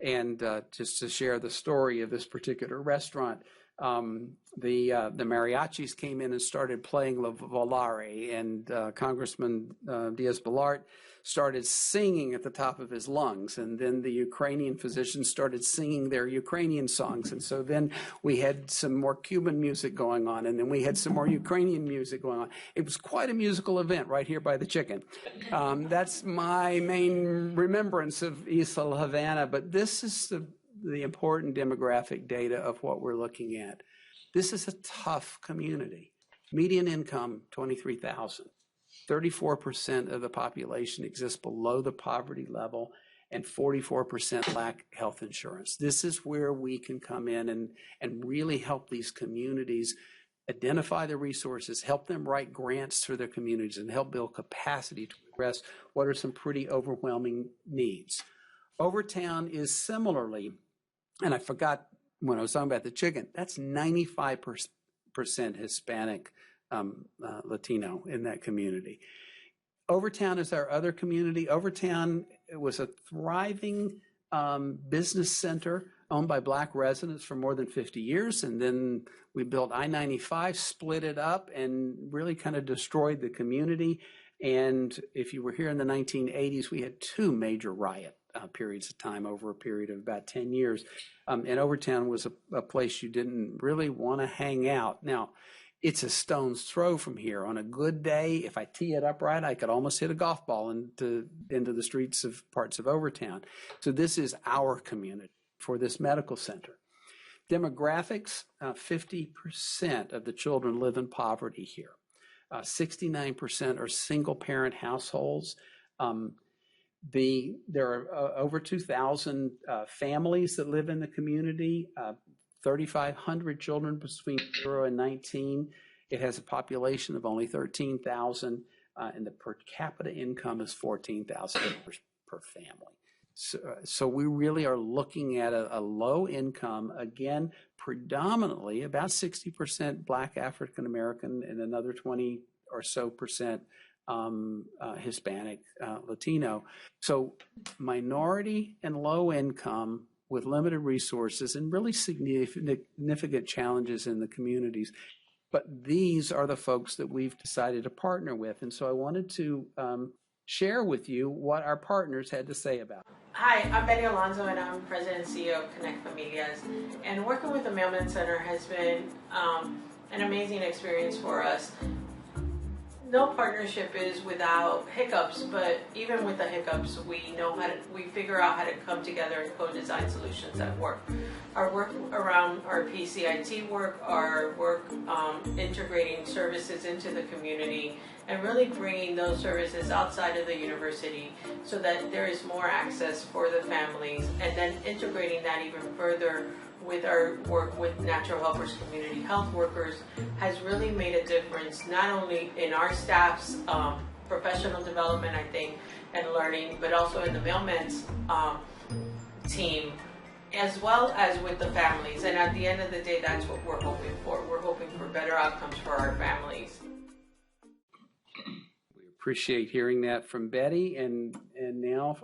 And just to share the story of this particular restaurant, the mariachis came in and started playing La Volare, and Congressman Diaz-Balart started singing at the top of his lungs, and then the Ukrainian physicians started singing their Ukrainian songs, and so then we had some more Cuban music going on, and then we had some more Ukrainian music going on. It was quite a musical event right here by the chicken. That's my main remembrance of Isla Havana, but this is the important demographic data of what we're looking at. This is a tough community. Median income, $23,000. 34% of the population exists below the poverty level, and 44% lack health insurance. This is where we can come in and really help these communities identify the resources, help them write grants for their communities, and help build capacity to address what are some pretty overwhelming needs. Overtown is similarly, and I forgot when I was talking about the chicken, that's 95% Hispanic Latino in that community. Overtown is our other community. Overtown was a thriving business center owned by Black residents for more than 50 years. And then we built I-95, split it up, and really kind of destroyed the community. And if you were here in the 1980s, we had two major riot periods of time over a period of about 10 years. And Overtown was a place you didn't really want to hang out. Now, it's a stone's throw from here. On a good day, if I tee it up right, I could almost hit a golf ball into the streets of parts of Overtown. So this is our community for this medical center. Demographics, 50% of the children live in poverty here. 69% are single-parent households. There are over 2,000 families that live in the community. 3,500 children between 0 and 19. It has a population of only 13,000, and the per capita income is $14,000 per family. So we really are looking at a low income, again, predominantly about 60% Black African American and another 20 or so percent Hispanic Latino. So minority and low income with limited resources and really significant challenges in the communities. But these are the folks that we've decided to partner with. And so I wanted to share with you what our partners had to say about it. Hi, I'm Betty Alonso, and I'm President and CEO of Connect Familias. And working with the Mailman Center has been an amazing experience for us. No partnership is without hiccups, but even with the hiccups, we figure out how to come together and co-design solutions that work. Our work around our PCIT work, our work integrating services into the community, and really bringing those services outside of the university so that there is more access for the families, and then integrating that even further with our work with natural helpers, community health workers, has really made a difference, not only in our staff's professional development, I think, and learning, but also in the Mailman's team, as well as with the families. And at the end of the day, that's what we're hoping for. We're hoping for better outcomes for our families. We appreciate hearing that from Betty, and now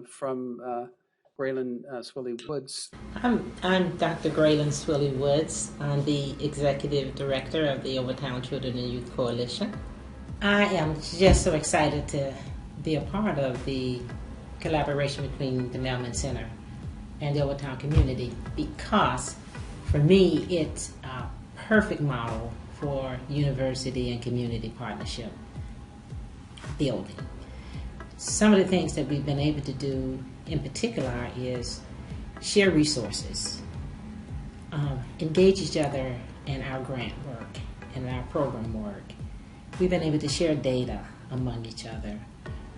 from Graylin Swilly Woods. I'm Dr. Graylin Swilly Woods. I'm the Executive Director of the Overtown Children and Youth Coalition. I am just so excited to be a part of the collaboration between the Mailman Center and the Overtown community, because for me it's a perfect model for university and community partnership building. Some of the things that we've been able to do in particular is share resources, engage each other in our grant work and our program work. We've been able to share data among each other.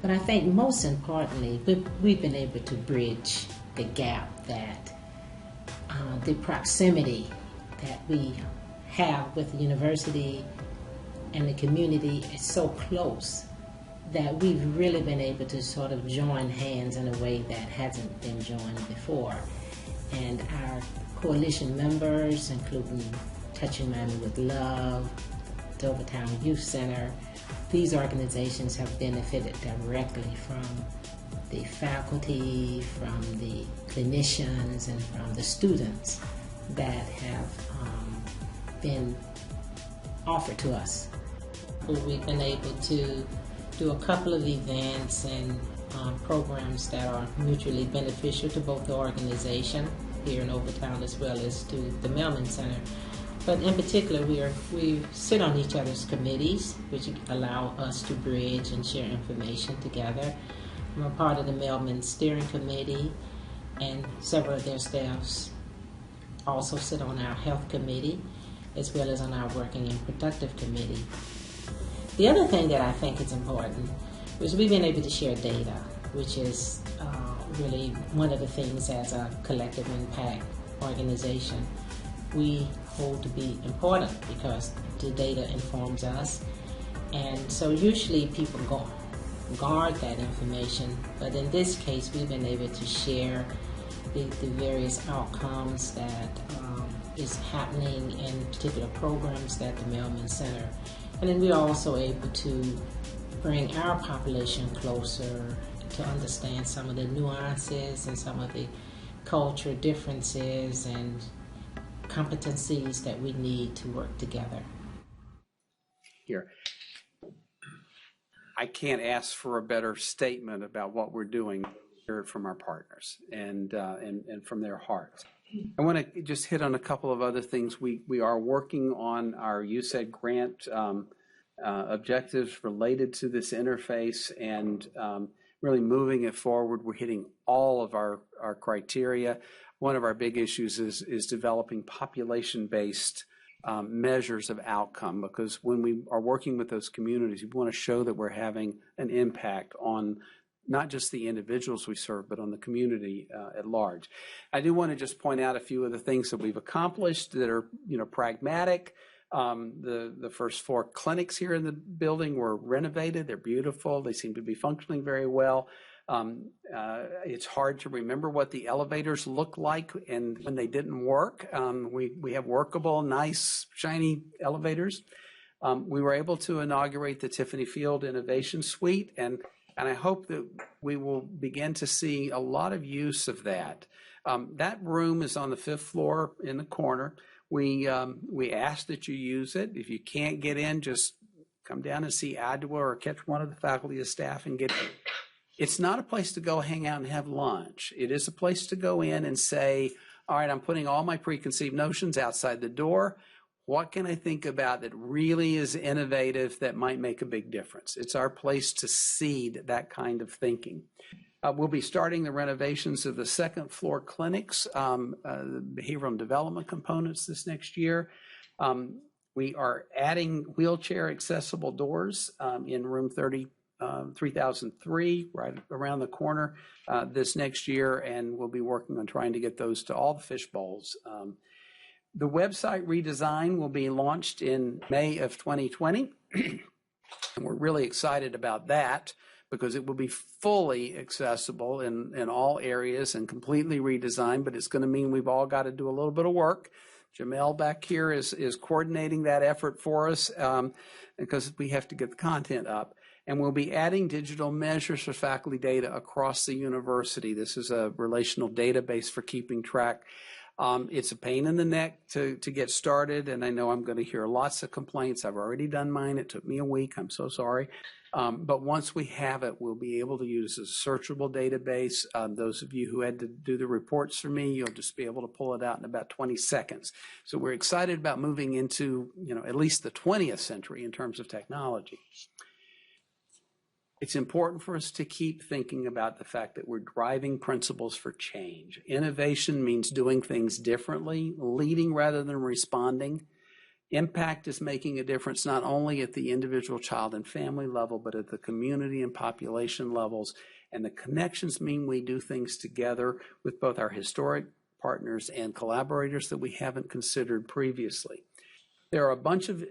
But I think most importantly, we've been able to bridge the gap that the proximity that we have with the university and the community is so close that we've really been able to sort of join hands in a way that hasn't been joined before. And our coalition members, including Touching Miami with Love, the Overtown Youth Center, these organizations have benefited directly from the faculty, from the clinicians, and from the students that have been offered to us. We've been able to do a couple of events and programs that are mutually beneficial to both the organization here in Overtown as well as to the Mailman Center. But in particular, we sit on each other's committees, which allow us to bridge and share information together. I'm a part of the Mailman Steering Committee, and several of their staffs also sit on our Health Committee, as well as on our Working and Productive Committee. The other thing that I think is important is we've been able to share data, which is really one of the things as a collective impact organization we hold to be important, because the data informs us. And so usually people guard that information, but in this case we've been able to share the various outcomes that is happening in particular programs that the Mailman Center. And then we're also able to bring our population closer to understand some of the nuances and some of the culture differences and competencies that we need to work together. Here, I can't ask for a better statement about what we're doing. Hear it from our partners and from their hearts. I want to just hit on a couple of other things. We are working on our USAID grant objectives related to this interface, and really moving it forward. We're hitting all of our criteria. One of our big issues is developing population-based measures of outcome, because when we are working with those communities, we want to show that we're having an impact on not just the individuals we serve, but on the community at large. I do want to just point out a few of the things that we've accomplished that are, pragmatic. The first 4 clinics here in the building were renovated. They're beautiful. They seem to be functioning very well. It's hard to remember what the elevators look like and when they didn't work. We have workable, nice, shiny elevators. We were able to inaugurate the Tiffany Field Innovation Suite, and I hope that we will begin to see a lot of use of that That room is on the 5th floor in the corner. We ask that you use it. If you can't get in, just come down and see Adwa or catch one of the faculty or staff and get in. It's not a place to go hang out and have lunch. It is a place to go in and say, all right, I'm putting all my preconceived notions outside the door. What can I think about that really is innovative that might make a big difference? It's our place to seed that kind of thinking. We'll be starting the renovations of the 2nd floor clinics, the behavioral and development components this next year. We are adding wheelchair accessible doors in room 3003, right around the corner this next year, and we'll be working on trying to get those to all the fish bowls. The website redesign will be launched in May of 2020, and we're really excited about that because it will be fully accessible in all areas and completely redesigned, but it's going to mean we've all got to do a little bit of work. Jamel back here is coordinating that effort for us because we have to get the content up. And we'll be adding digital measures for faculty data across the university. This is a relational database for keeping track. It's a pain in the neck to get started, and I know I'm going to hear lots of complaints. I've already done mine. It took me a week. I'm so sorry. But once we have it, we'll be able to use a searchable database. Those of you who had to do the reports for me, you'll just be able to pull it out in about 20 seconds. So we're excited about moving into, at least the 20th century in terms of technology. It's important for us to keep thinking about the fact that we're driving principles for change. Innovation means doing things differently, leading rather than responding. Impact is making a difference not only at the individual child and family level, but at the community and population levels. And the connections mean we do things together with both our historic partners and collaborators that we haven't considered previously. There are a bunch of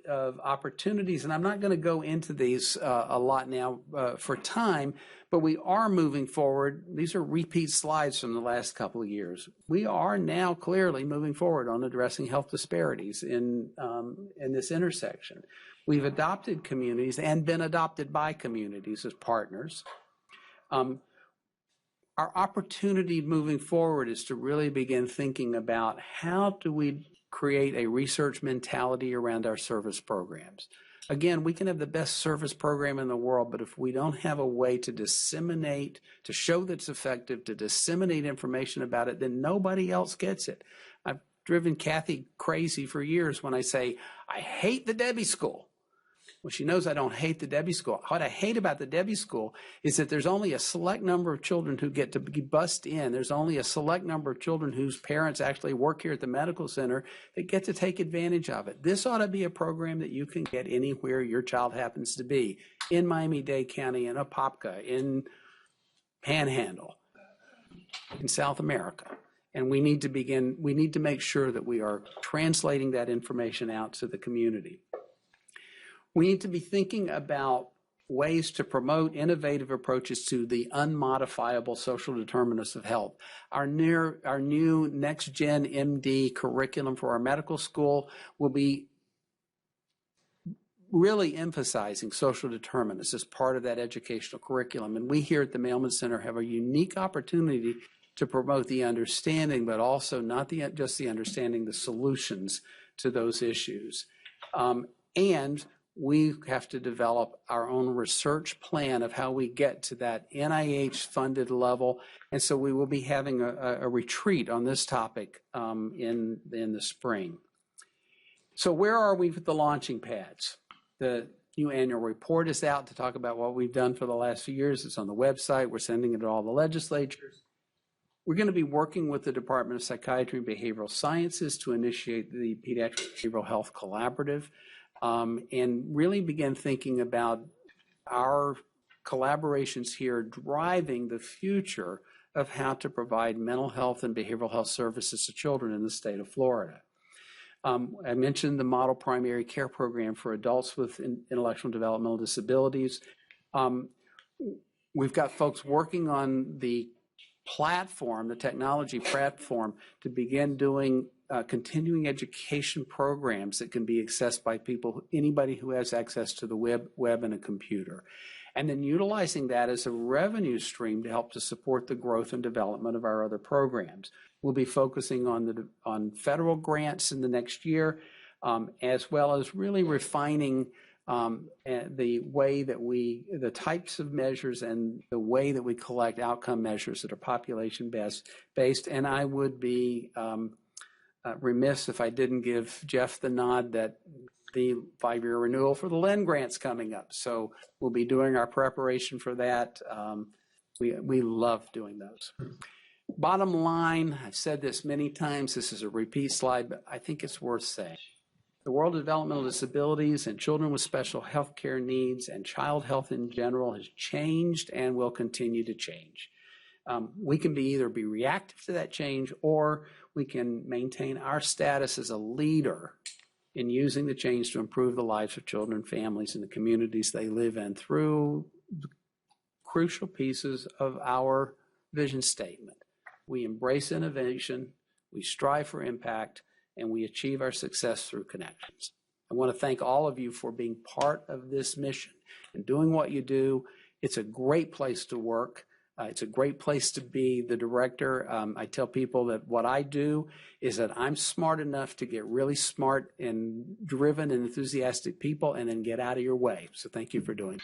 opportunities, and I'm not going to go into these a lot now for time, but we are moving forward. These are repeat slides from the last couple of years. We are now clearly moving forward on addressing health disparities in this intersection. We've adopted communities and been adopted by communities as partners. Our opportunity moving forward is to really begin thinking about how do we create a research mentality around our service programs. Again, we can have the best service program in the world, but if we don't have a way to disseminate, to show that it's effective, to disseminate information about it, then nobody else gets it. I've driven Kathy crazy for years when I say, I hate the Debbie School. Well, she knows I don't hate the Debbie School. What I hate about the Debbie School is that there's only a select number of children who get to be bussed in. There's only a select number of children whose parents actually work here at the medical center that get to take advantage of it. This ought to be a program that you can get anywhere your child happens to be, in Miami-Dade County, in Apopka, in Panhandle, in South America. And we need to make sure that we are translating that information out to the community. We need to be thinking about ways to promote innovative approaches to the unmodifiable social determinants of health. Our new next-gen MD curriculum for our medical school will be really emphasizing social determinants as part of that educational curriculum. And we here at the Mailman Center have a unique opportunity to promote the understanding, but also not just the understanding, the solutions to those issues. And we have to develop our own research plan of how we get to that NIH-funded level. And so we will be having a retreat on this topic in the spring. So where are we with the launching pads? The new annual report is out to talk about what we've done for the last few years. It's on the website. We're sending it to all the legislatures. We're going to be working with the Department of Psychiatry and Behavioral Sciences to initiate the Pediatric Behavioral Health Collaborative. And really begin thinking about our collaborations here driving the future of how to provide mental health and behavioral health services to children in the state of Florida. I mentioned the Model Primary Care Program for adults with intellectual and developmental disabilities. We've got folks working on the platform, the technology platform, to begin doing continuing education programs that can be accessed by people, anybody who has access to the web and a computer. And then utilizing that as a revenue stream to help to support the growth and development of our other programs. We'll be focusing on federal grants in the next year, as well as really refining the way that the types of measures and the way that we collect outcome measures that are population based. And I would be remiss if I didn't give Jeff the nod that the 5-year renewal for the LEND grant's coming up. So we'll be doing our preparation for that. We love doing those. Bottom line, I've said this many times, this is a repeat slide, but I think it's worth saying. The world of developmental disabilities and children with special health care needs and child health in general has changed and will continue to change. We can either be reactive to that change, or we can maintain our status as a leader in using the change to improve the lives of children, families, and the communities they live in through the crucial pieces of our vision statement. We embrace innovation, we strive for impact, and we achieve our success through connections. I want to thank all of you for being part of this mission and doing what you do. It's a great place to work. It's a great place to be the director. I tell people that what I do is that I'm smart enough to get really smart and driven and enthusiastic people and then get out of your way. So thank you for doing it.